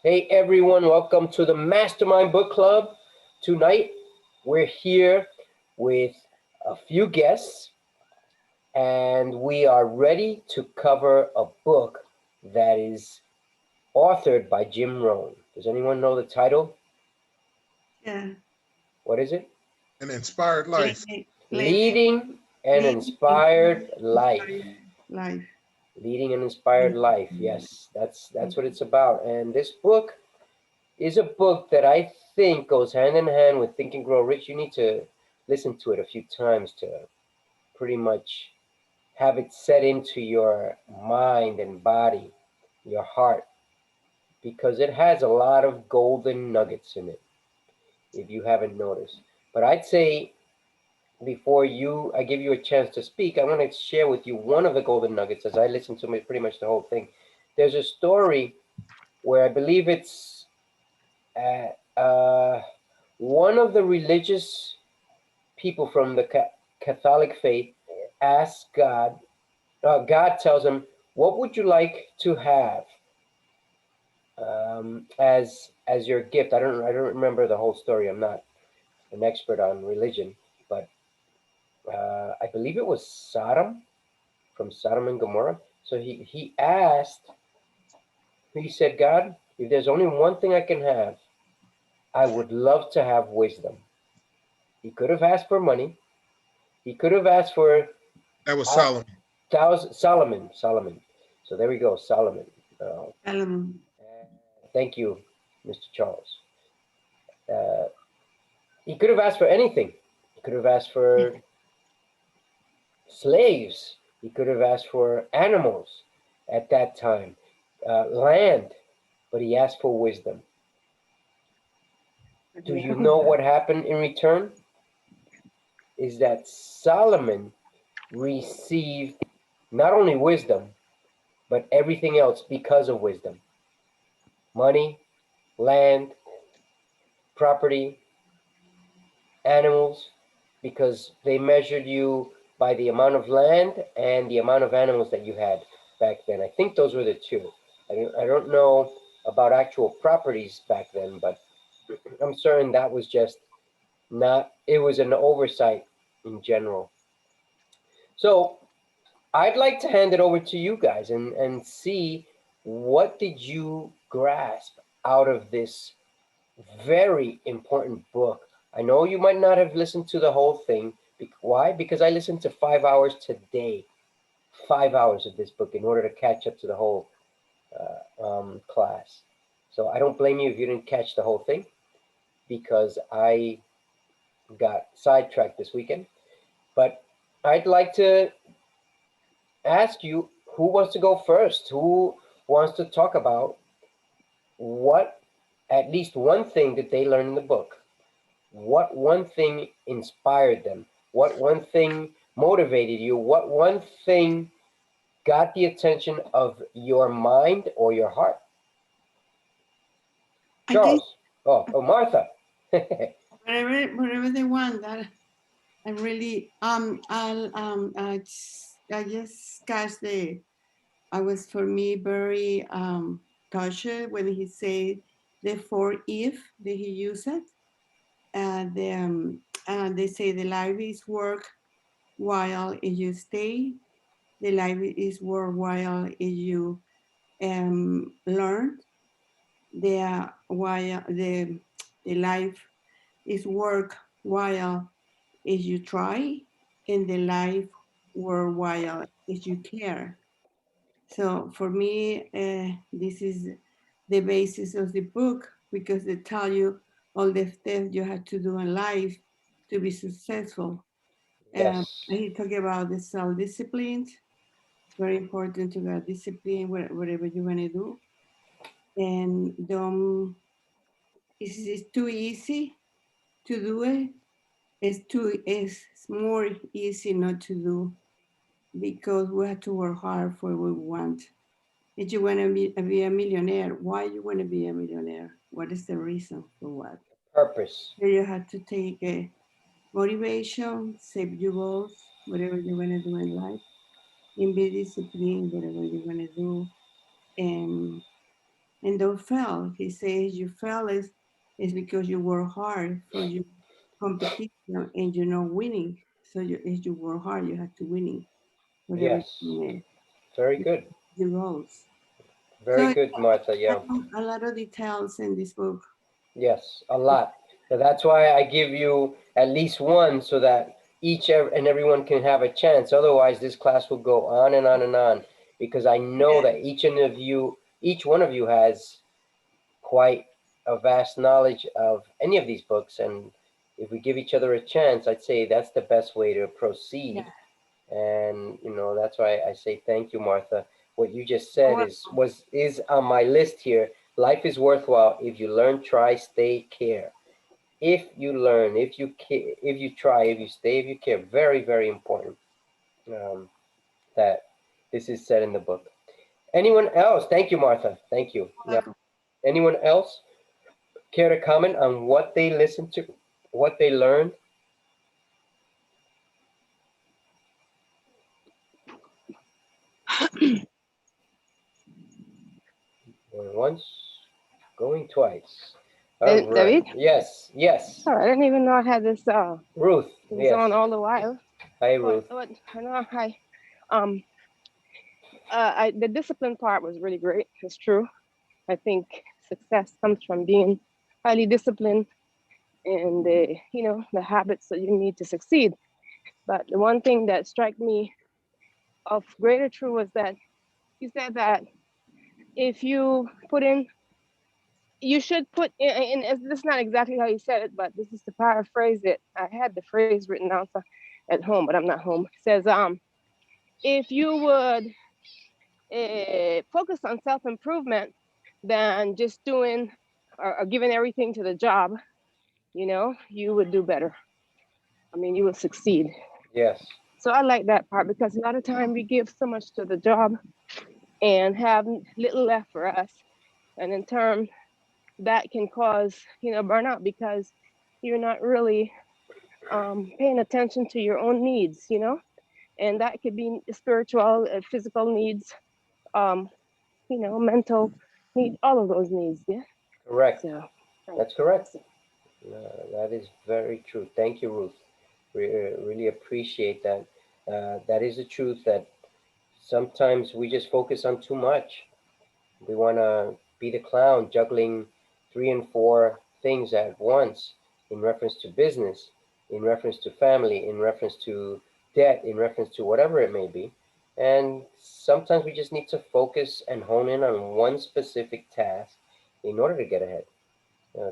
Hey everyone, welcome to the Mastermind Book Club. Tonight we're here with a few guests and we are ready to cover a book that is authored by Jim Rohn. Does anyone know the title? Yeah. What is it? An inspired life. Leading an Inspired Life. Life. Leading an Inspired Life. Yes, that's what it's about. And this book is a book that I think goes hand in hand with Think and Grow Rich. You need to listen to it a few times to pretty much have it set into your mind and body, your heart, because it has a lot of golden nuggets in it, if you haven't noticed. But I'd say before I give you a chance to speak, I want to share with you one of the golden nuggets as I listened to pretty much the whole thing. There's a story where I believe it's one of the religious people from the Catholic faith asks God. God tells him, "What would you like to have as your gift?" I don't remember the whole story. I'm not an expert on religion, but I believe it was Sodom, from Sodom and Gomorrah. So he asked. He said, "God, if there's only one thing I can have, I would love to have wisdom." He could have asked for money. He could have asked for That was Solomon. Solomon. So there we go, Solomon. Thank you, Mr. Charles. Uh, he could have asked for anything. He could have asked for slaves. He could have asked for animals at that time, land, but he asked for wisdom. Do you know what happened in return? Is that Solomon received not only wisdom, but everything else because of wisdom. Money, land, property, animals, because they measured you by the amount of land and the amount of animals that you had back then. I think those were the two. I don't know about actual properties back then, but I'm certain that was just not, it was an oversight in general. So I'd like to hand it over to you guys and see what did you grasp out of this very important book. I know you might not have listened to the whole thing. Why? Because I listened to 5 hours today, 5 hours of this book in order to catch up to the whole class. So I don't blame you if you didn't catch the whole thing, because I got sidetracked this weekend. But I'd like to ask you, who wants to go first? Who wants to talk about what, at least one thing that they learned in the book? What one thing inspired them? What one thing motivated you? What one thing got the attention of your mind or your heart? Charles. Oh, Martha. whatever they want. That I really I just catch the. I was, for me, very touched when he said the four if that he used it. They say the life is work while you stay. The life is work while you learn. The life is work while you try, and the life worthwhile is you care. So for me, this is the basis of the book, because they tell you all the steps you have to do in life to be successful. Yes. He talk about the self-discipline. It's very important to have discipline whatever you want to do, and don't. It's too easy to do it. It's more easy not to do, because we have to work hard for what we want. If you want to be a millionaire, why you want to be a millionaire? What is the reason for what? Purpose. So you have to take a motivation, set your goals, whatever you want to do in life, and be disciplined, whatever you want to do. And and don't fail. He says you fail is because you work hard for your competition and you're not winning. So if you work hard, you have to winning whatever Yes. you Very do, good. your goals. Very So good, Martha. Yeah. a lot of details in this book. Yes, a lot. So that's why I give you at least one so that and everyone can have a chance. Otherwise, this class will go on and on and on because I know that each one of you has quite a vast knowledge of any of these books. And if we give each other a chance, I'd say that's the best way to proceed. Yeah. And that's why I say thank you, Martha. What you just Oh, said well, is on my list here. Life is worthwhile if you learn, try, stay, care. If you learn, if you try, if you stay, if you care, very, very important that this is said in the book. Anyone else? Thank you, Martha. Thank you. Now, welcome. anyone else care to comment on what they listened to, what they learned? Going once, going twice. All right. David? Yes, yes. Oh, I didn't even know I had this Ruth, it was yes. on all the while. Hi, Ruth. What I know um the discipline part was really great. It's true. I think success comes from being highly disciplined and the habits that you need to succeed. But the one thing that struck me of greater truth was that you said that if you put in you should put in, and this is not exactly how you said it, but this is to paraphrase it. I had the phrase written down at home, but I'm not home. It says, if you would focus on self-improvement than just doing or giving everything to the job, you would do better. I mean, you would succeed. Yes. So I like that part because a lot of time we give so much to the job and have little left for us. And in turn, that can cause, burnout because you're not really paying attention to your own needs, and that could be spiritual, physical needs, um, mental need, all of those needs. Yeah. Correct. So That's correct. That is very true. Thank you, Ruth. Really appreciate that. That is the truth that sometimes we just focus on too much. We want to be the clown juggling 3 and 4 things at once in reference to business, in reference to family, in reference to debt, in reference to whatever it may be. And sometimes we just need to focus and hone in on one specific task in order to get ahead.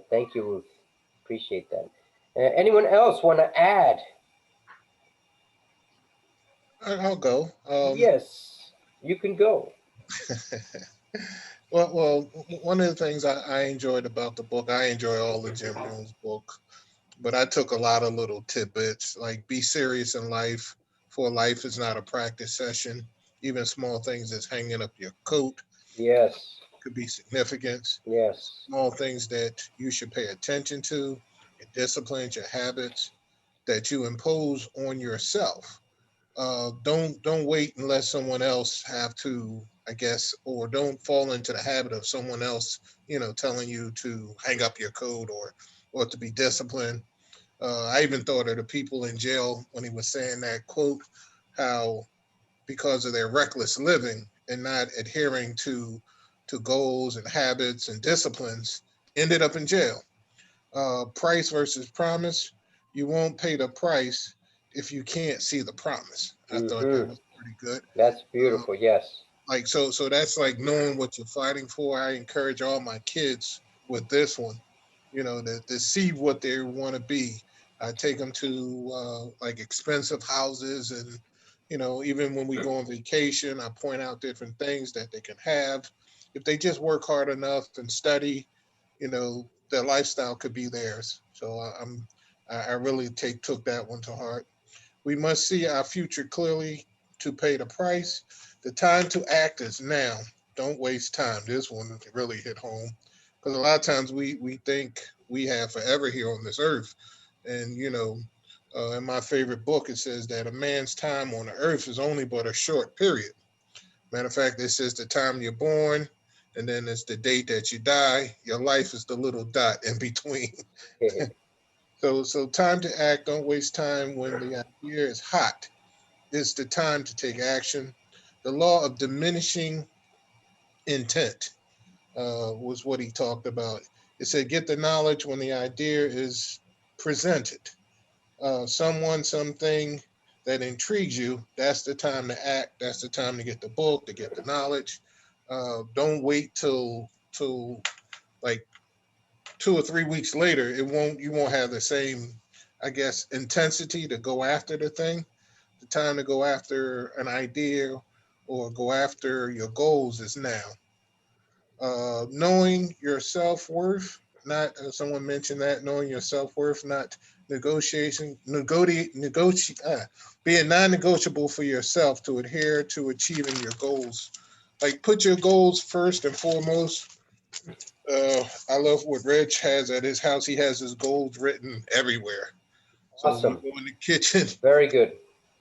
Thank you, Ruth. Appreciate that. Anyone else want to add? I'll go. Yes, you can go. One of the things I enjoyed about the book, I enjoy all of Jim Rohn's book, but I took a lot of little tidbits, like be serious in life, for life is not a practice session. Even small things as hanging up your coat Yes, could be significant. yes, Small things that you should pay attention to, your disciplines, your habits that you impose on yourself. Don't wait unless someone else have to, I guess, or don't fall into the habit of someone else, telling you to hang up your coat or to be disciplined. I even thought of the people in jail when he was saying that quote, how because of their reckless living and not adhering to goals and habits and disciplines, ended up in jail. Price versus promise. You won't pay the price if you can't see the promise. I thought that mm-hmm. was pretty good. That's Uh, beautiful. Yes, so that's like knowing what you're fighting for. I encourage all my kids with this one, to see what they want to be. I take them to like expensive houses, and even when we go on vacation, I point out different things that they can have if they just work hard enough and study. Their lifestyle could be theirs. So I really took that one to heart. We must see our future clearly to pay the price. The time to act is now. Don't waste time. This one really hit home because a lot of times we think we have forever here on this earth. And, in my favorite book, it says that a man's time on the earth is only but a short period. Matter of fact, it says the time you're born and then it's the date that you die. Your life is the little dot in between. So time to act. Don't waste time when the idea is hot. It's the time to take action. The law of diminishing intent was what he talked about. It said, get the knowledge when the idea is presented. Someone, something that intrigues you, that's the time to act. That's the time to get the book, to get the knowledge. Don't wait till like 2 or 3 weeks later. You won't have the same, I guess, intensity to go after the thing. The time to go after an idea or go after your goals is now. Knowing your self-worth, not someone mentioned that, knowing your self-worth, not being non-negotiable for yourself to adhere to achieving your goals. Like put your goals first and foremost. I love what Reg has at his house. He has his goals written everywhere. So Awesome. you go in the kitchen, Very good.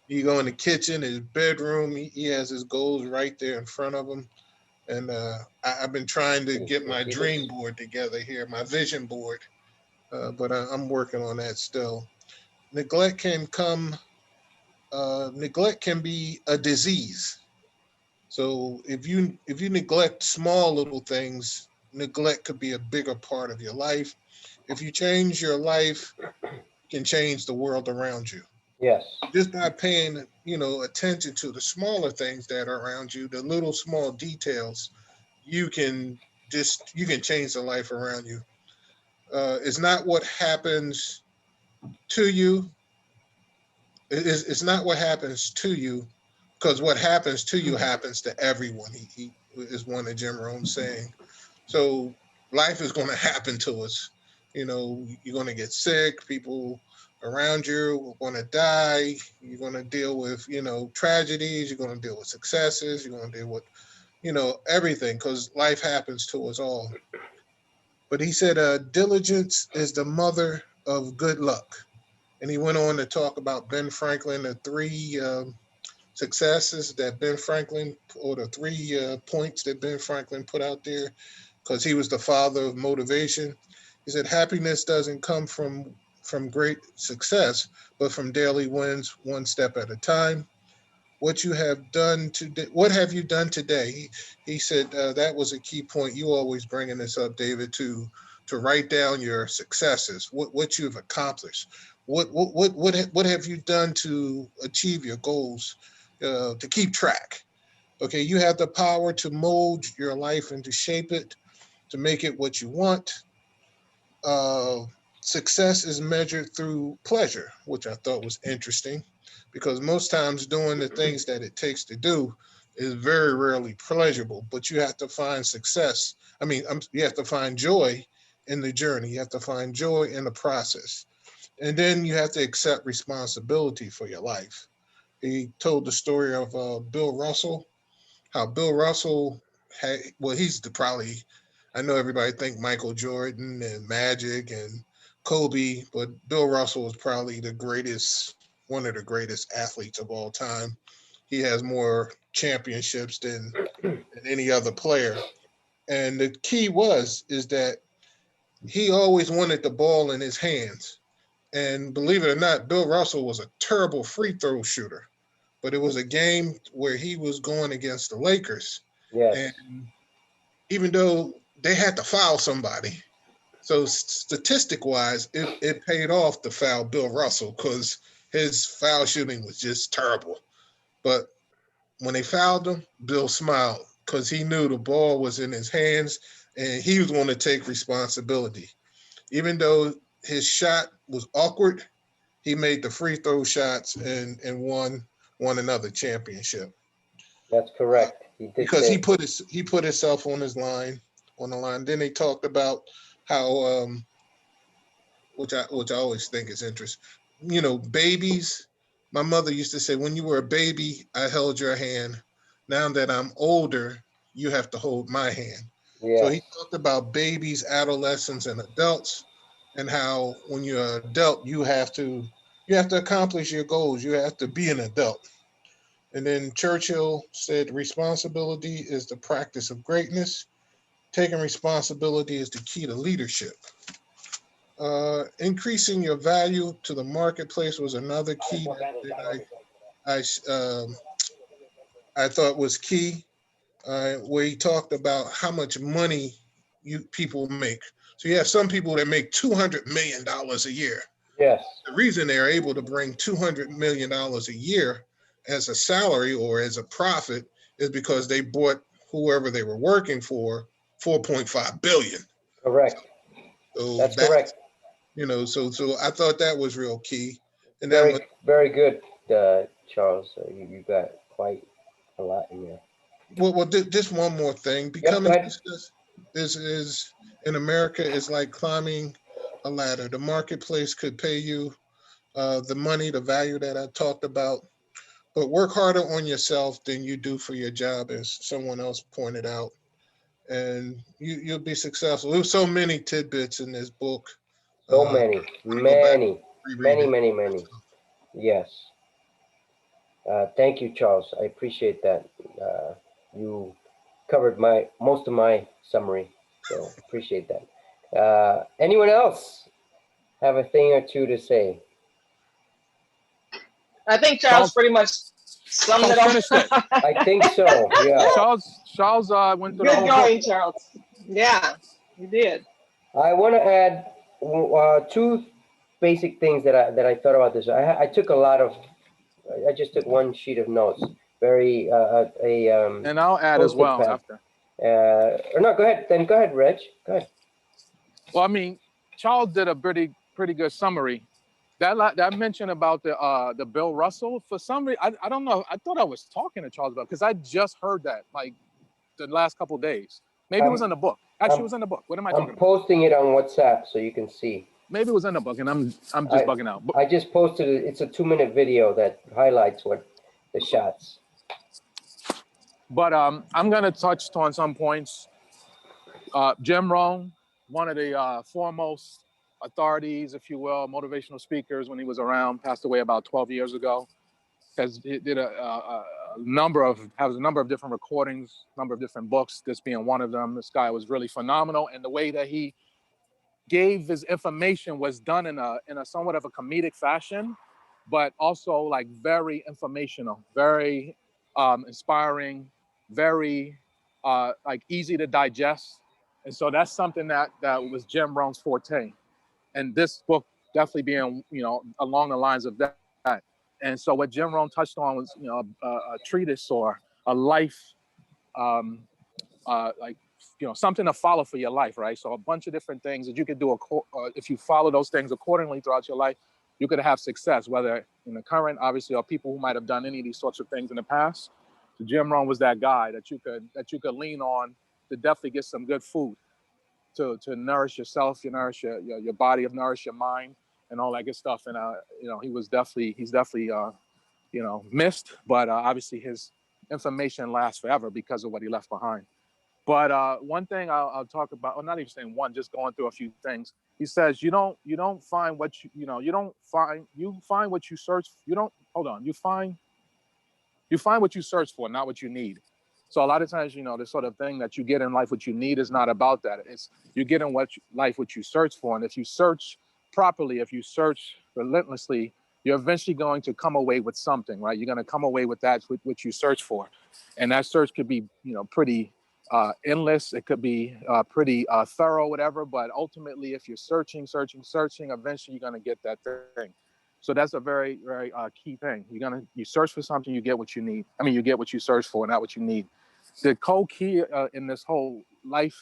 you go in the kitchen, his bedroom, he has his goals right there in front of him. And I've been trying to get my dream board together here, my vision board, but I'm working on that still. Neglect can come. Neglect can be a disease. So if you neglect small little things, neglect could be a bigger part of your life. If you change your life, you can change the world around you. Yes. Just by paying, attention to the smaller things that are around you, the little small details, you can you can change the life around you. It's not what happens to you. It's not what happens to you, because what happens to you happens to everyone. He is one of Jim Rohn's saying. So life is going to happen to us. You're going to get sick. People around you are going to die. You're going to deal with, tragedies. You're going to deal with successes. You're going to deal with, everything, because life happens to us all. But he said, diligence is the mother of good luck. And he went on to talk about Ben Franklin, the three successes that Ben Franklin, or the 3 points that Ben Franklin put out there, because he was the father of motivation. He said, happiness doesn't come from great success, but from daily wins, one step at a time. What you have done today, what have you done today? He said that was a key point. You always bringing this up, David, to write down your successes, what you've accomplished, what have you done to achieve your goals, to keep track. Okay, you have the power to mold your life and to shape it, to make it what you want. Uh, Success is measured through pleasure, which I thought was interesting, because most times doing the things that it takes to do is very rarely pleasurable. But you have to find success. You have to find joy in the journey. You have to find joy in the process. And then you have to accept responsibility for your life. He told the story of Bill Russell, how Bill Russell he's probably, I know everybody think Michael Jordan and Magic and Kobe, but Bill Russell was probably one of the greatest athletes of all time. He has more championships than any other player. And the key is that he always wanted the ball in his hands. And believe it or not, Bill Russell was a terrible free throw shooter, but it was a game where he was going against the Lakers. Yes. And even though they had to foul somebody, so statistic wise, it paid off to foul Bill Russell, because his foul shooting was just terrible. But when they fouled him, Bill smiled, because he knew the ball was in his hands and he was going to take responsibility. Even though his shot was awkward, he made the free throw shots and won another championship. That's correct. He did Because say, he put himself on the line. Then they talked about how which I always think is interesting. Babies. My mother used to say, when you were a baby, I held your hand. Now that I'm older, you have to hold my hand. So yes. he talked about babies, adolescents, and adults, and how when you're an adult, you have to accomplish your goals. You have to be an adult. And then Churchill said, responsibility is the practice of greatness. taking responsibility is the key to leadership. Increasing your value to the marketplace was another key that I thought was key, where he talked about how much money people make. So you have some people that make $200 million a year. Yes. The reason they're able to bring $200 million a year as a salary or as a profit is because they bought whoever they were working for $4.5 billion. Correct. So That's correct. So I thought that was real key. And Very, then, very good, Charles. You got quite a lot in there. well, just one more thing. Yep, Becoming go ahead. this is in America is like climbing a ladder. The marketplace could pay you the money, the value that I talked about, but work harder on yourself than you do for your job, as someone else pointed out, and you'll be successful. There's so many tidbits in this book. So I'm many, gonna go back many, and reread it. many. Yes. Thank you, Charles. I appreciate that. You covered most of my summary, so appreciate that. Anyone else have a thing or two to say? I think Charles pretty much summed it up. Finished it. I think so. Yeah. Charles went through the Good whole going, book. Charles. Yeah, you did. I want to add two basic things that I thought about this. I took a lot of. I just took one sheet of notes. Very And I'll add as post-it well pad. after. Or no, go ahead. Then go ahead, Reg. Go ahead. Well, I mean, Charles did a pretty good summary. That mention about the Bill Russell, for some reason, I don't know. I thought I was talking to Charles about, because I just heard that like the last couple of days. Maybe it was in the book. Actually, it was in the book. What am I talking I'm about? posting it on WhatsApp so you can see. Maybe it was in the book, and I'm just bugging out. I just posted it. It's a 2-minute video that highlights what the shots. But I'm gonna touch on some points. Jim Rohn, one of the foremost authorities, if you will, motivational speakers when he was around, passed away about 12 years ago. Did has a number of different recordings, number of different books, this being one of them. This guy was really phenomenal, and the way that he gave his information was done in a somewhat of a comedic fashion, but also like very informational, very inspiring, very like easy to digest. And so that's something that was Jim Rohn's forte. And this book definitely being, along the lines of that. And so what Jim Rohn touched on was, a treatise or a life, like, something to follow for your life, right? So a bunch of different things that you could do. If you follow those things accordingly throughout your life, you could have success, whether in the current, obviously, or people who might have done any of these sorts of things in the past. So Jim Rohn was that guy that you could lean on to definitely get some good food, to nourish yourself, nourish your body, nourish your mind, and all that good stuff. And he's definitely missed, but obviously his information lasts forever because of what he left behind. But one thing I'll talk about, or not even saying one, just going through a few things. He says you don't find what you find what you search. You find what you search for, not what you need. So a lot of times, the sort of thing that you get in life, what you need is not about that. It's you get in what you search for. And if you search properly, if you search relentlessly, you're eventually going to come away with something, right? You're going to come away with that, with what you search for. And that search could be, pretty endless. It could be pretty thorough, whatever. But ultimately, if you're searching, eventually you're going to get that thing. So that's a very, very key thing. You search for something, you get what you need. I mean, you get what you search for, not what you need. The key in this whole life,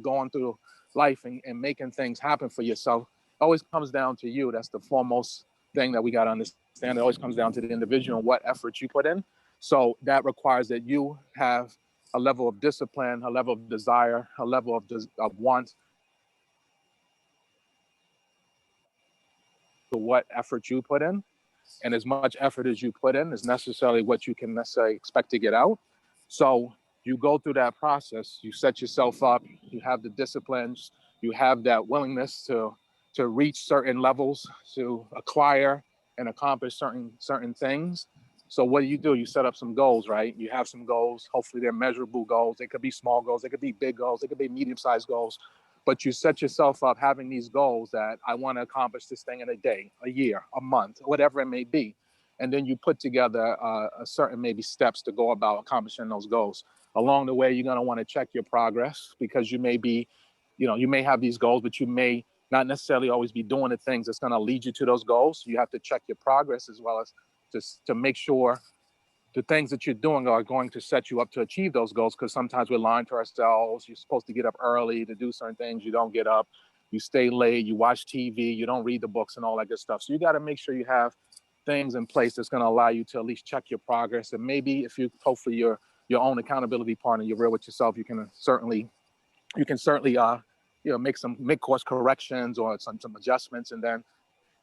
going through life and making things happen for yourself, always comes down to you. That's the foremost thing that we got to understand. It always comes down to the individual and what effort you put in. So that requires that you have a level of discipline, a level of desire, a level of want, to what effort you put in. And as much effort as you put in is necessarily what you can necessarily expect to get out. So you go through that process, you set yourself up, you have the disciplines, you have that willingness to reach certain levels, to acquire and accomplish certain things. So what do? You set up some goals, right? You have some goals. Hopefully they're measurable goals. They could be small goals. They could be big goals. They could be medium-sized goals. But you set yourself up having these goals that I want to accomplish this thing in a day, a year, a month, whatever it may be. And then you put together a certain maybe steps to go about accomplishing those goals. Along the way, you're going to want to check your progress, because you may be, you may have these goals, but you may not necessarily always be doing the things that's going to lead you to those goals. You have to check your progress, as well as just to make sure the things that you're doing are going to set you up to achieve those goals. Because sometimes we're lying to ourselves. You're supposed to get up early to do certain things. You don't get up. You stay late. You watch TV. You don't read the books and all that good stuff. So you got to make sure you have things in place that's going to allow you to at least check your progress. And maybe if you hopefully your own accountability partner, you're real with yourself, you can certainly make course corrections or some adjustments, and then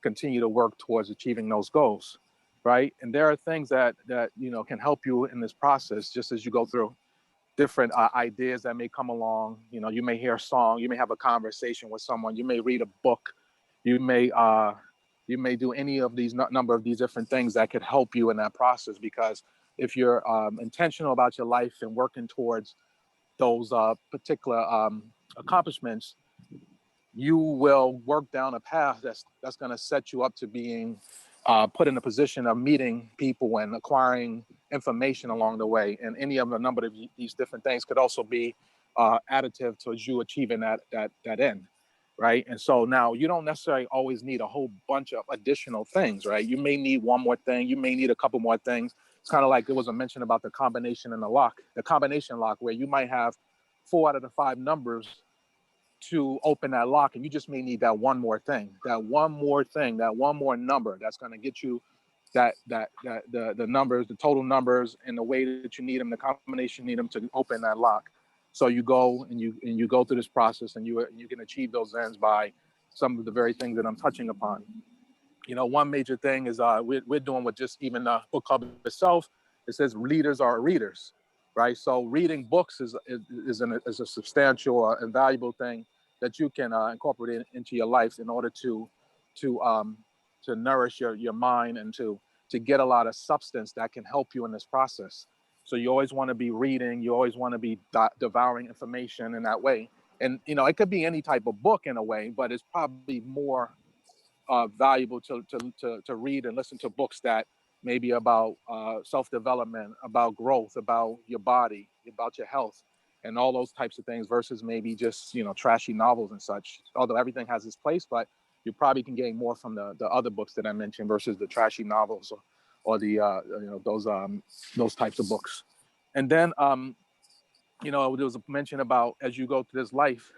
continue to work towards achieving those goals, right? And there are things that can help you in this process, just as you go through different ideas that may come along. You may hear a song, you may have a conversation with someone, you may read a book, you may do any of these number of these different things that could help you in that process. Because if you're intentional about your life and working towards those particular accomplishments, you will work down a path that's going to set you up to being put in a position of meeting people and acquiring information along the way. And any of a number of these different things could also be additive towards you achieving that end, right? And so now you don't necessarily always need a whole bunch of additional things, right? You may need one more thing. You may need a couple more things. It's kind of like there was a mention about the combination lock, where you might have 4 out of the 5 numbers to open that lock, and you just may need that one more thing, that one more number that's going to get you the numbers, the total numbers, and the way that you need them, the combination you need them to open that lock. So you go and you go through this process, and you can achieve those ends by some of the very things that I'm touching upon. One major thing is we're doing with just even the book club itself. It says leaders are readers, right? So reading books is a substantial and valuable thing that you can incorporate into your life in order to nourish your mind, and to get a lot of substance that can help you in this process. So you always want to be reading. You always want to be devouring information in that way. And it could be any type of book in a way, but it's probably more valuable to read and listen to books that may be about self-development, about growth, about your body, about your health, and all those types of things, versus maybe just trashy novels and such. Although everything has its place, but you probably can gain more from the other books that I mentioned versus the trashy novels or the those types of books. And then there was a mention about, as you go through this life,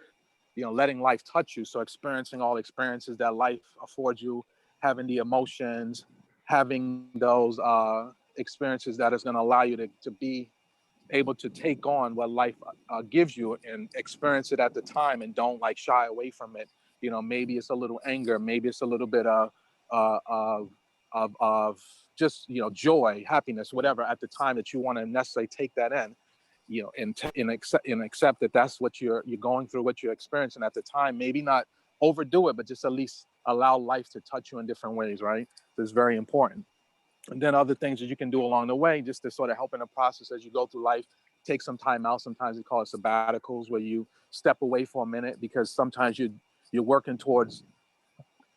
letting life touch you. So experiencing all experiences that life affords you, having the emotions, having those experiences that is going to allow you to be able to take on what life gives you and experience it at the time, and don't shy away from it. Maybe it's a little anger, maybe it's a little bit of just joy, happiness, whatever, at the time that you want to necessarily take that in. And accept that that's what you're going through, what you're experiencing at the time. Maybe not overdo it, but just at least allow life to touch you in different ways, right? So it's very important. And then other things that you can do along the way, just to sort of help in the process as you go through life. Take some time out. Sometimes we call it sabbaticals, where you step away for a minute, because sometimes you're working towards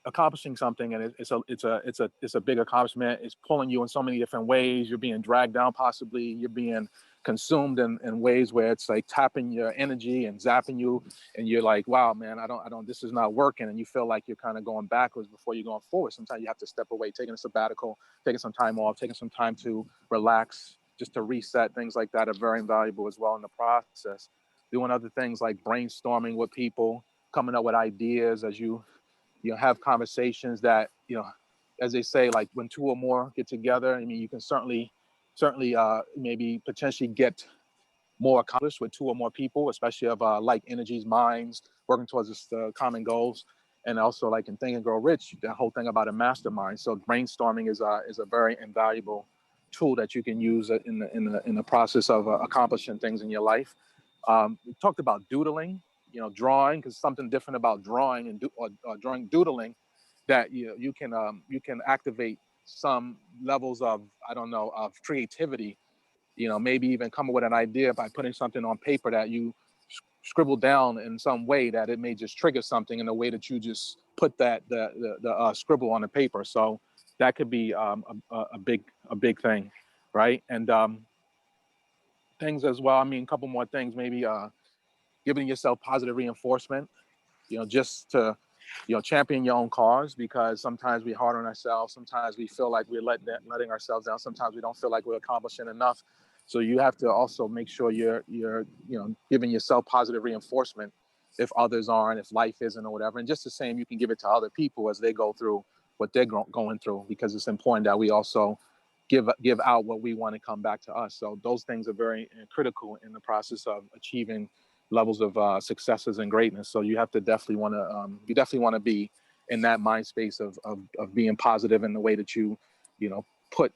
accomplishing something, and it's a big accomplishment. It's pulling you in so many different ways. You're being dragged down, possibly. You're being consumed in ways where it's tapping your energy and zapping you, and you're like, wow, man, I don't this is not working, and you feel like you're kind of going backwards before you're going forward. Sometimes you have to step away, taking a sabbatical, taking some time off, taking some time to relax, just to reset. Things like that are very invaluable as well in the process. Doing other things like brainstorming with people, coming up with ideas as you have conversations that, as they say, when 2 or more get together, I mean, you can certainly maybe potentially get more accomplished with 2 or more people, especially of like energies, minds, working towards this, common goals. And also, like in Think and Grow Rich, the whole thing about a mastermind. So brainstorming is a very invaluable tool that you can use in the process of accomplishing things in your life. We talked about doodling, drawing, because something different about drawing and doodling, that you can activate some levels of, I don't know, of creativity. You know, maybe even come up with an idea by putting something on paper that you scribble down in some way that it may just trigger something in the way that you just put that the scribble on the paper. So that could be a big thing, right? And things as well. I mean, a couple more things, maybe giving yourself positive reinforcement, you know, just to, you know, champion your own cause, because sometimes we're hard on ourselves. Sometimes we feel like we're letting ourselves down. Sometimes we don't feel like we're accomplishing enough. So you have to also make sure you're you know, giving yourself positive reinforcement if others aren't, if life isn't, or whatever. And just the same, you can give it to other people as they go through what they're going through, because it's important that we also give out what we want to come back to us. So those things are very critical in the process of achieving levels of successes and greatness. So you have to definitely want to be in that mind space of being positive in the way that you know, put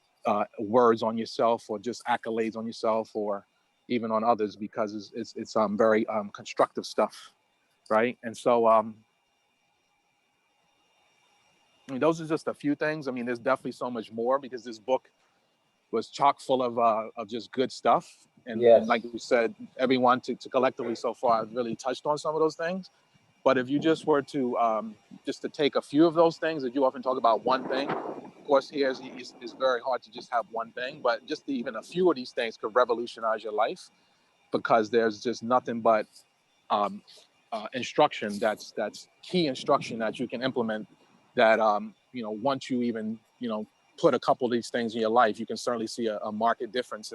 words on yourself, or just accolades on yourself, or even on others, because it's very constructive stuff, right? And so I mean, those are just a few things. I mean, there's definitely so much more, because this book was chock full of just good stuff. And, Yes. and like we said, everyone to collectively so far has really touched on some of those things. But if you just were to just to take a few of those things, that you often talk about one thing, of course, here it's very hard to just have one thing, but just even a few of these things could revolutionize your life, because there's just nothing but instruction that's key instruction that you can implement, that you know, once you even, you know, put a couple of these things in your life, you can certainly see a marked difference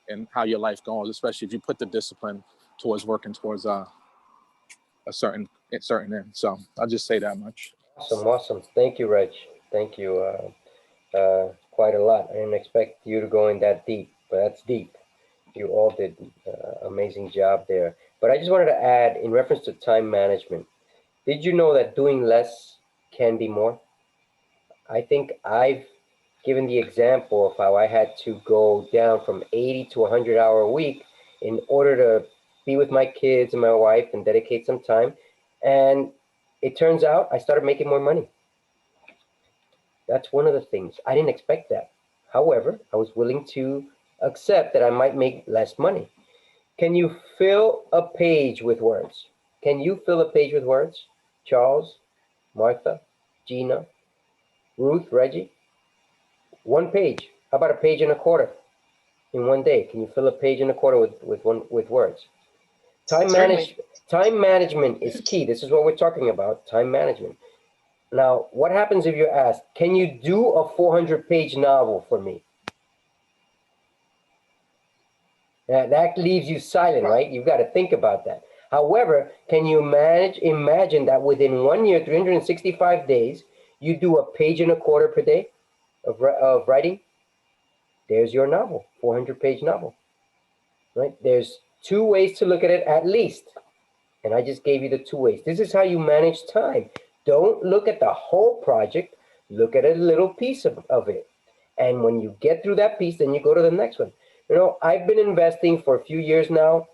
in how your life goes, especially if you put the discipline towards working towards a certain end. So I'll just say that much. Awesome. Thank you, Reg. Thank you. Quite a lot. I didn't expect you to go in that deep, but that's deep. You all did amazing job there. But I just wanted to add, in reference to time management, did you know that doing less can be more? I think I've given the example of how I had to go down from 80 to 100-hour a week in order to be with my kids and my wife and dedicate some time. And it turns out I started making more money. That's one of the things. I didn't expect that. However, I was willing to accept that I might make less money. Can you fill a page with words? Can you fill a page with words? Charles, Martha, Gina, Ruth, Reggie? One page. How about a page and a quarter in one day? Can you fill a page and a quarter with words? Time management is key. This is what we're talking about, time management. Now, what happens if you're asked, can you do a 400-page novel for me? That leaves you silent, right? You've got to think about that. However, can you imagine that within 1 year, 365 days, you do a page and a quarter per day of writing? There's your novel, 400-page novel, right? There's 2 ways to look at it at least. And I just gave you the 2 ways. This is how you manage time. Don't look at the whole project. Look at a little piece of it. And when you get through that piece, then you go to the next one. You know, I've been investing for a few years now.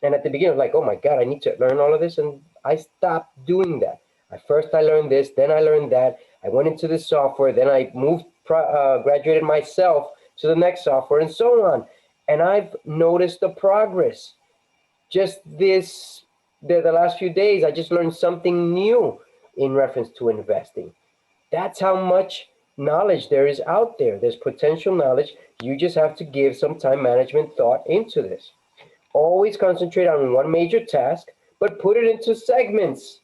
And at the beginning, I was like, oh my God, I need to learn all of this. And I stopped doing that. First, I learned this, then I learned that. I went into the software, then I graduated myself to the next software, and so on. And I've noticed the progress. Just the last few days, I just learned something new in reference to investing. That's how much knowledge there is out there. There's potential knowledge. You just have to give some time management thought into this. Always concentrate on one major task, but put it into segments.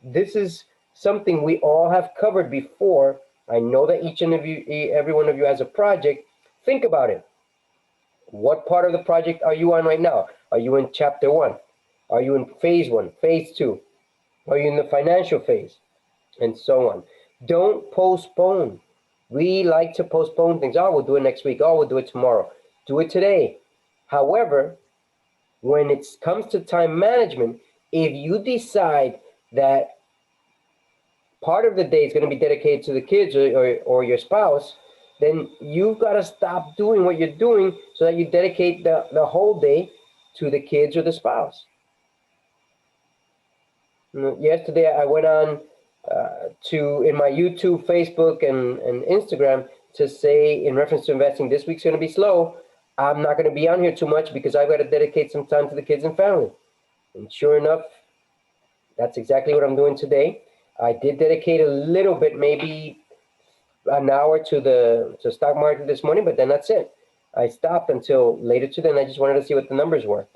This is something we all have covered before. I know that every one of you has a project. Think about it. What part of the project are you on right now? Are you in chapter 1? Are you in phase 1, phase 2? Are you in the financial phase? And so on. Don't postpone. We like to postpone things. Oh, we'll do it next week. Oh, we'll do it tomorrow. Do it today. However, when it comes to time management, if you decide that part of the day is going to be dedicated to the kids or your spouse, then you've got to stop doing what you're doing so that you dedicate the whole day to the kids or the spouse. Yesterday, I went on in my YouTube, Facebook, and Instagram to say in reference to investing, this week's going to be slow. I'm not going to be on here too much because I've got to dedicate some time to the kids and family. And sure enough, that's exactly what I'm doing today. I did dedicate a little bit, maybe an hour to the stock market this morning, but then that's it. I stopped until later today, and I just wanted to see what the numbers were.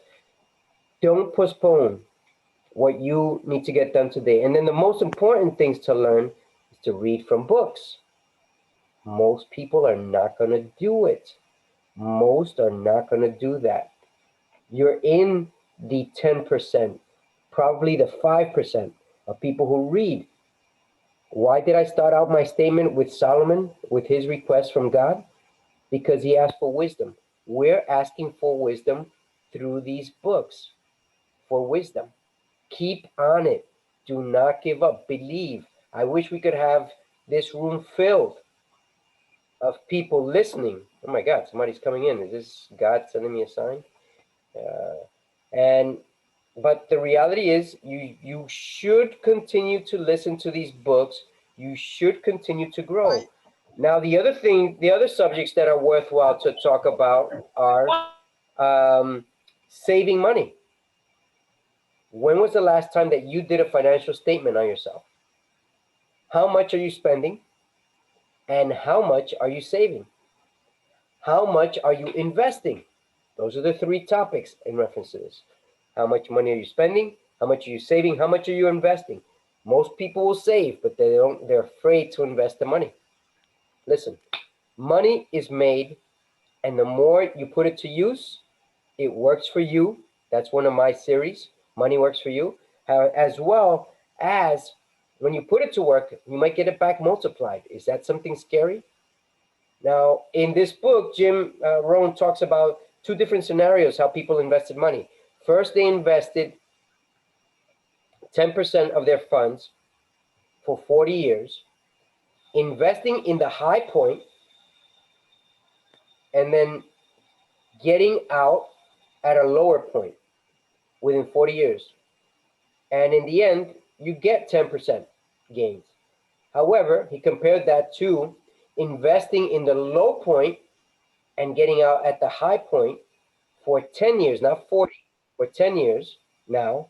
Don't postpone what you need to get done today. And then the most important things to learn is to read from books. Most people are not going to do it. Most are not going to do that. You're in the 10%, probably the 5% of people who read. Why did I start out my statement with Solomon, with his request from God? Because he asked for wisdom. We're asking for wisdom through these books, for wisdom. Keep on it. Do not give up. Believe. I wish we could have this room filled of people listening. Oh my God, somebody's coming in. Is this God sending me a sign? But the reality is you should continue to listen to these books. You should continue to grow. Now, the other subjects that are worthwhile to talk about are saving money. When was the last time that you did a financial statement on yourself? How much are you spending? And how much are you saving? How much are you investing? Those are the three topics in reference to this. How much money are you spending? How much are you saving? How much are you investing? Most people will save, but they're afraid to invest the money. Listen, money is made, and the more you put it to use, it works for you. That's one of my series, Money Works for You. As well as when you put it to work, you might get it back multiplied. Is that something scary? Now, in this book, Rohn talks about two different scenarios, how people invested money. First, they invested 10% of their funds for 40 years, investing in the high point, and then getting out at a lower point within 40 years. And in the end, you get 10% gains. However, he compared that to investing in the low point and getting out at the high point for 10 years, not 40, for 10 years now,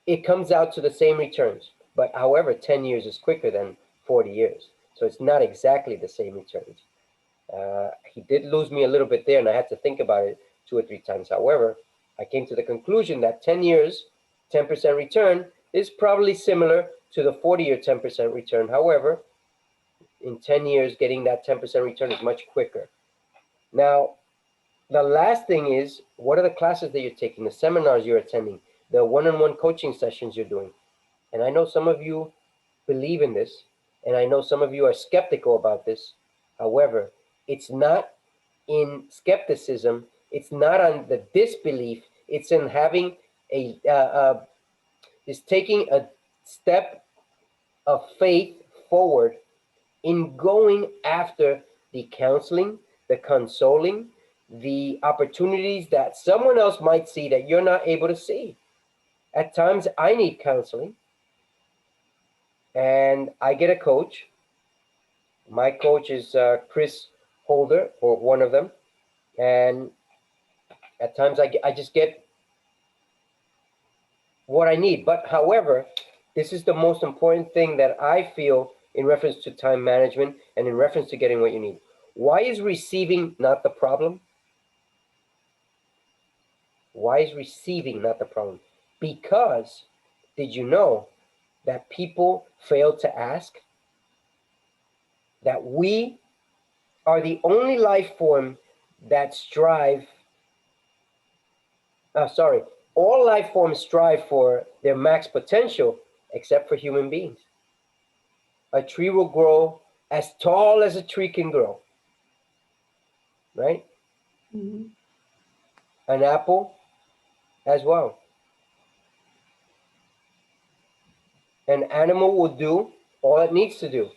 it comes out to the same returns. But however, 10 years is quicker than 40 years. So it's not exactly the same returns. He did lose me a little bit there, and I had to think about it 2 or 3 times. However, I came to the conclusion that 10 years, 10% return is probably similar to the 40-year 10% return. However, in 10 years, getting that 10% return is much quicker. Now, the last thing is, what are the classes that you're taking, the seminars you're attending, the one-on-one coaching sessions you're doing? And I know some of you believe in this, and I know some of you are skeptical about this. However, it's not in skepticism, it's not on the disbelief, it's in having is taking a step of faith forward in going after the counseling, the consoling, the opportunities that someone else might see that you're not able to see. At times, I need counseling, and I get a coach. My coach is Chris Holder, or one of them, and at times I just get what I need. But however, this is the most important thing that I feel in reference to time management and in reference to getting what you need. Why is receiving not the problem? Why is receiving not the problem? Because, did you know that people fail to ask? That we are the only life form that all life forms strive for their max potential except for human beings. A tree will grow as tall as a tree can grow, right? Mhm. An apple as well. An animal will do all it needs to do.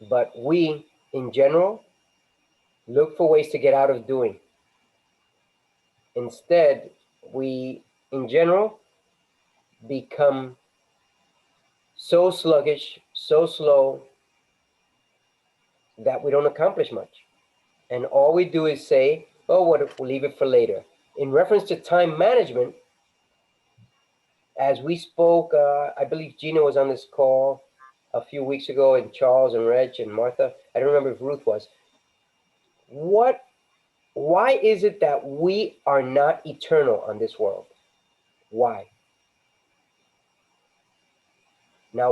But we, in general, look for ways to get out of doing. Instead, we, in general, become so sluggish, so slow, that we don't accomplish much. And all we do is say, oh, what if we'll leave it for later. In reference to time management, as we spoke, I believe Gina was on this call a few weeks ago, and Charles and Reg and Martha. I don't remember if Ruth was. Why is it that we are not eternal on this world? Why? Now,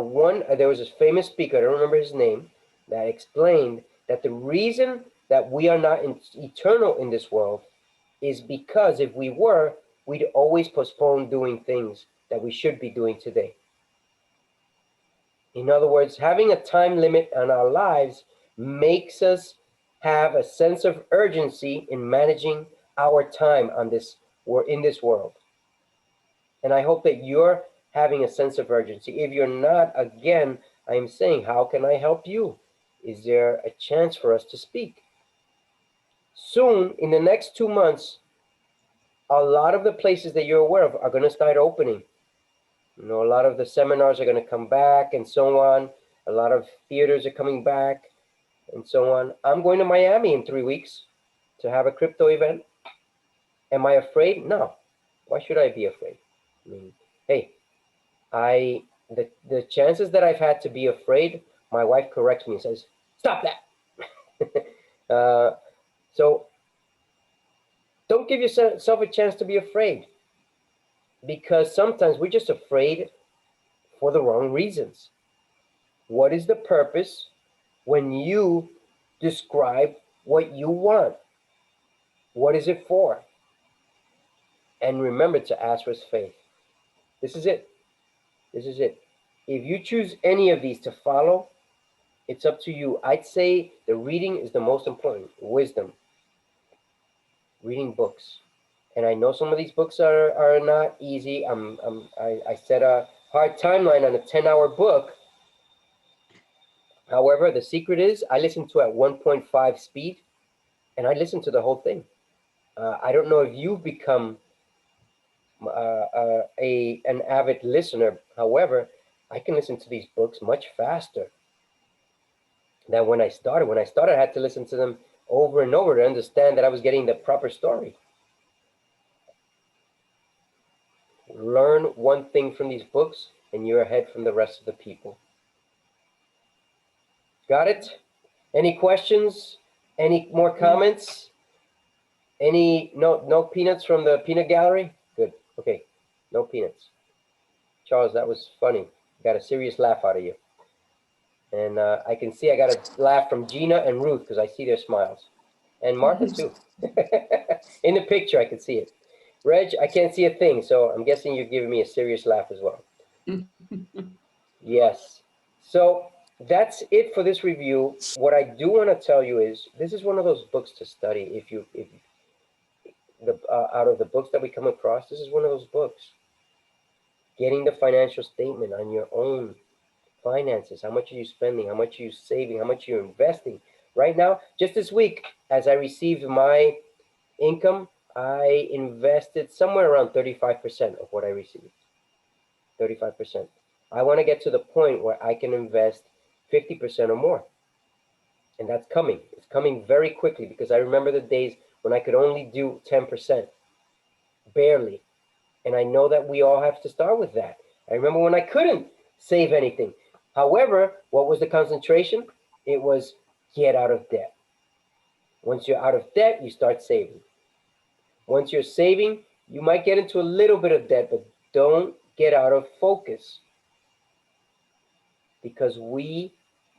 there was a famous speaker, I don't remember his name, that explained that the reason that we are not eternal in this world is because if we were, we'd always postpone doing things that we should be doing today. In other words, having a time limit on our lives makes us have a sense of urgency in managing our time in this world. And I hope that you're having a sense of urgency. If you're not, again, I am saying, how can I help you? Is there a chance for us to speak? Soon, in the next 2 months, a lot of the places that you're aware of are going to start opening. You know, a lot of the seminars are going to come back and so on. A lot of theaters are coming back and so on. I'm going to Miami in 3 weeks to have a crypto event. Am I afraid? No. Why should I be afraid? I mean, hey, the chances that I've had to be afraid, my wife corrects me and says, stop that. So don't give yourself a chance to be afraid, because sometimes we're just afraid for the wrong reasons. What is the purpose when you describe what you want? What is it for? And remember to ask with faith. This is it. This is it. If you choose any of these to follow, it's up to you. I'd say the reading is the most important. Wisdom. Reading books. And I know some of these books are not easy. I set a hard timeline on a 10-hour book. However, the secret is I listen to at 1.5 speed, and I listen to the whole thing. I don't know if you've become an avid listener. However, I can listen to these books much faster than when I started. When I started, I had to listen to them over and over to understand that I was getting the proper story. Learn one thing from these books, and you're ahead from the rest of the people. Got it? Any questions? Any more comments? No peanuts from the peanut gallery? Good. Okay. No peanuts. Charles, that was funny. Got a serious laugh out of you. And I can see I got a laugh from Gina and Ruth because I see their smiles. And Martha too. In the picture, I can see it. Reg, I can't see a thing, so I'm guessing you're giving me a serious laugh as well. Yes. So that's it for this review. What I do want to tell you is this is one of those books to study. Out of the books that we come across, this is one of those books. Getting the financial statement on your own finances. How much are you spending? How much are you saving? How much are you investing? Right now, just this week, as I received my income, I invested somewhere around 35% of what I received. 35%. I want to get to the point where I can invest 50% or more. And that's coming. It's coming very quickly because I remember the days when I could only do 10%. Barely. And I know that we all have to start with that. I remember when I couldn't save anything. However, what was the concentration? It was get out of debt. Once you're out of debt, you start saving. Once you're saving, you might get into a little bit of debt, but don't get out of focus. Because we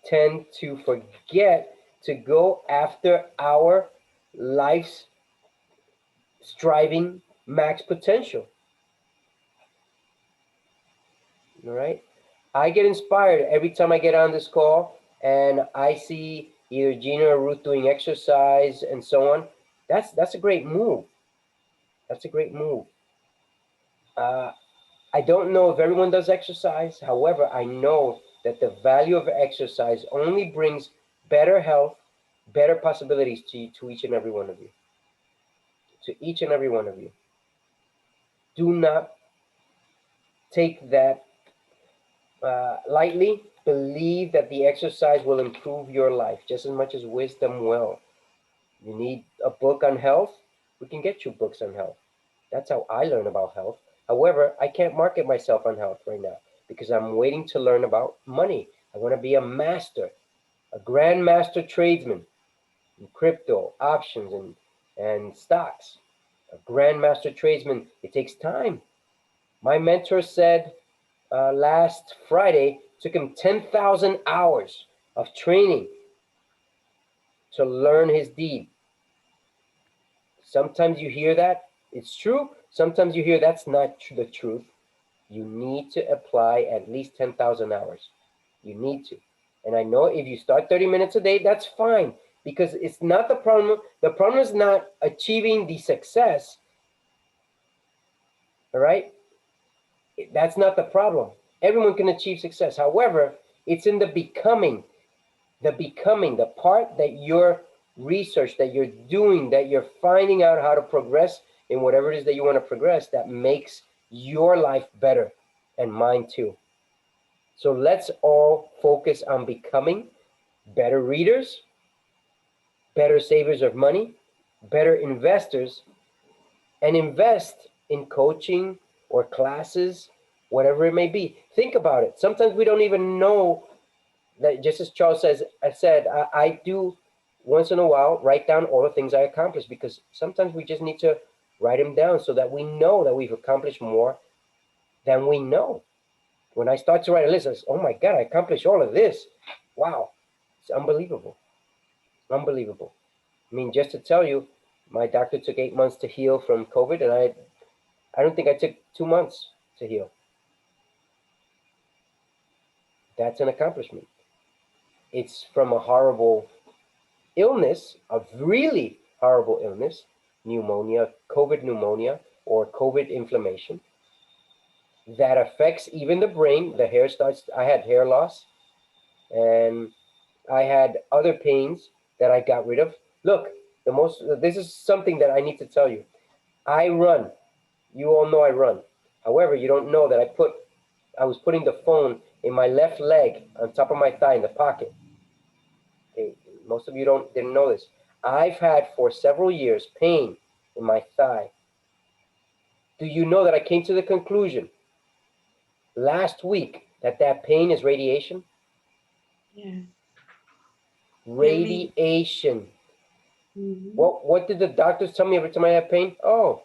tend to forget to go after our life's striving max potential. All right? I get inspired every time I get on this call and I see either Gina or Ruth doing exercise and so on. That's a great move. That's a great move. I don't know if everyone does exercise. However, I know that the value of exercise only brings better health, better possibilities to each and every one of you. To each and every one of you. Do not take that lightly. Believe that the exercise will improve your life just as much as wisdom will. You need a book on health? We can get you books on health. That's how I learn about health. However, I can't market myself on health right now because I'm waiting to learn about money. I want to be a master, a grandmaster tradesman in crypto, options, and stocks. A grandmaster tradesman, it takes time. My mentor said last Friday, took him 10,000 hours of training to learn his deed. Sometimes you hear that, it's true. Sometimes you hear that's not the truth. You need to apply at least 10,000 hours. You need to. And I know if you start 30 minutes a day, that's fine, because it's not the problem. The problem is not achieving the success. All right? That's not the problem. Everyone can achieve success. However, it's in the becoming, the part that you're research, that you're doing, that you're finding out how to progress in whatever it is that you want to progress, that makes your life better and mine too. So let's all focus on becoming better readers, better savers of money, better investors, and invest in coaching or classes, whatever it may be. Think about it. Sometimes we don't even know that, just as Charles says, I do once in a while write down all the things I accomplished, because sometimes we just need to write them down so that we know that we've accomplished more than we know. When I start to write a list, I say, oh my God, I accomplished all of this. Wow, it's unbelievable. Unbelievable. I mean, just to tell you, my doctor took 8 months to heal from COVID, and I don't think I took 2 months to heal. That's an accomplishment. It's from a horrible illness, a really horrible illness, pneumonia, COVID pneumonia, or COVID inflammation, that affects even the brain. The hair starts, I had hair loss, and I had other pains that I got rid of. Look, this is something that I need to tell you. I run. You all know I run. However, you don't know that I was putting the phone in my left leg on top of my thigh in the pocket. Okay, most of you didn't know this. I've had for several years pain in my thigh. Do you know that I came to the conclusion last week that pain is radiation? Yes. Radiation. Mm-hmm. What did the doctors tell me every time I have pain? Oh,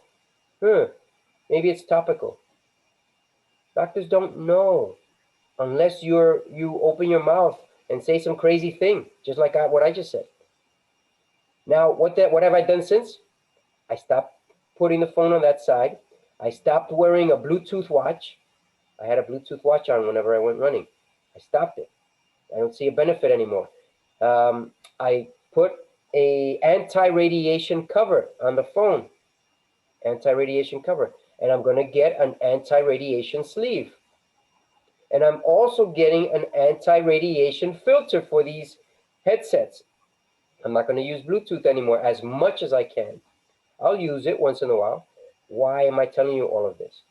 maybe it's topical. Doctors don't know unless you open your mouth and say some crazy thing, just like what I just said. Now, what have I done since? I stopped putting the phone on that side. I stopped wearing a Bluetooth watch. I had a Bluetooth watch on whenever I went running. I stopped it. I don't see a benefit anymore. I put a anti-radiation cover on the phone. Anti-radiation cover. And I'm going to get an anti-radiation sleeve. And I'm also getting an anti-radiation filter for these headsets. I'm not going to use Bluetooth anymore as much as I can. I'll use it once in a while. Why am I telling you all of this?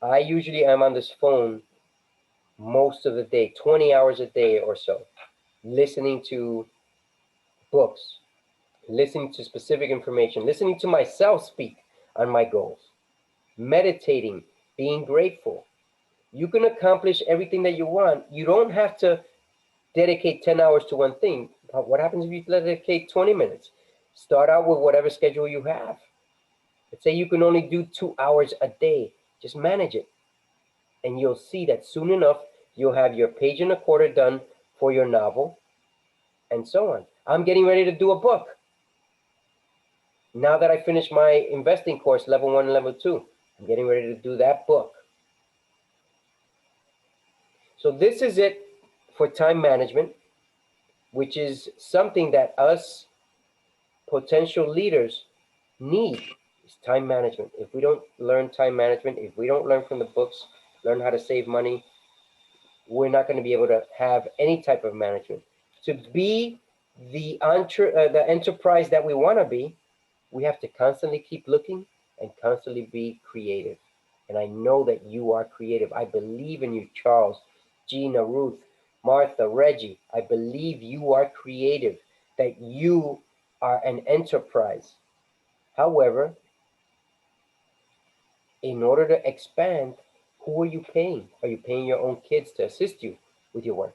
I usually am on this phone most of the day, 20 hours a day or so, listening to books, listening to specific information, listening to myself speak on my goals, meditating, being grateful. You can accomplish everything that you want. You don't have to dedicate 10 hours to one thing. What happens if you dedicate 20 minutes? Start out with whatever schedule you have. Let's say you can only do 2 hours a day. Just manage it. And you'll see that soon enough, you'll have your page and a quarter done for your novel, and so on. I'm getting ready to do a book. Now that I finished my investing course, level 1 and level 2, I'm getting ready to do that book. So this is it for time management, which is something that us potential leaders need, is time management. If we don't learn time management, if we don't learn from the books, learn how to save money, we're not going to be able to have any type of management. To be the enterprise that we want to be, we have to constantly keep looking and constantly be creative. And I know that you are creative. I believe in you, Charles, Gina, Ruth, Martha, Reggie. I believe you are creative, that you are an enterprise. However, in order to expand, who are you paying? Are you paying your own kids to assist you with your work?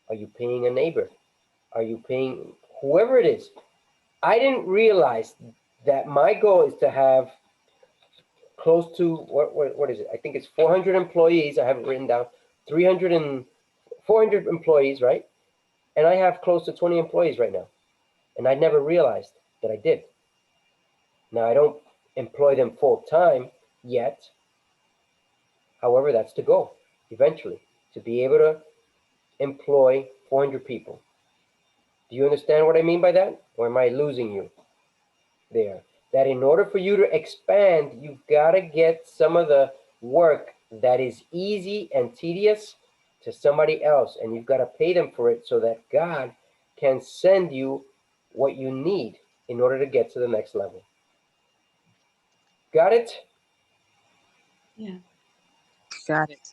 Are you paying a neighbor? Are you paying whoever it is? I didn't realize that my goal is to have close to, what is it? I think it's 400 employees. I have it written down. 400 employees, right? And I have close to 20 employees right now. And I never realized that I did. Now, I don't employ them full time yet. However, that's the goal eventually, to be able to employ 400 people. Do you understand what I mean by that? Or am I losing you there? That in order for you to expand, you've got to get some of the work that is easy and tedious to somebody else. And you've got to pay them for it so that God can send you what you need in order to get to the next level. Got it? Yeah. Got it.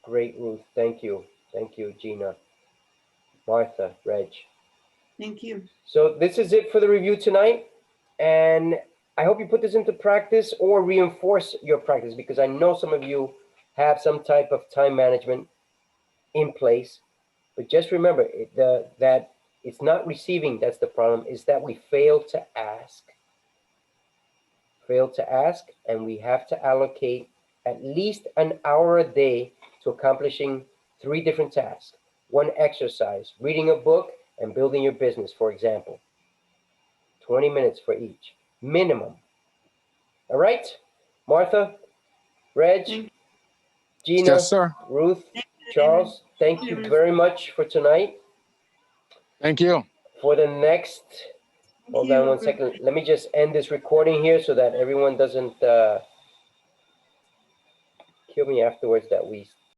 Great, Ruth. Thank you. Thank you, Gina, Martha, Reg. Thank you. So this is it for the review tonight. And I hope you put this into practice or reinforce your practice, because I know some of you have some type of time management in place. But just remember that it's not receiving that's the problem. It's that we fail to ask. And we have to allocate at least an hour a day to accomplishing 3 different tasks. 1 exercise, reading a book, and building your business, for example. 20 minutes for each, minimum. All right? Martha, Reg, Thank Gina, Yes, sir. Ruth, you. Charles, thank you very much for tonight. Thank you. For the next, Thank hold on you. 1 second. Let me just end this recording here so that everyone doesn't kill me afterwards that we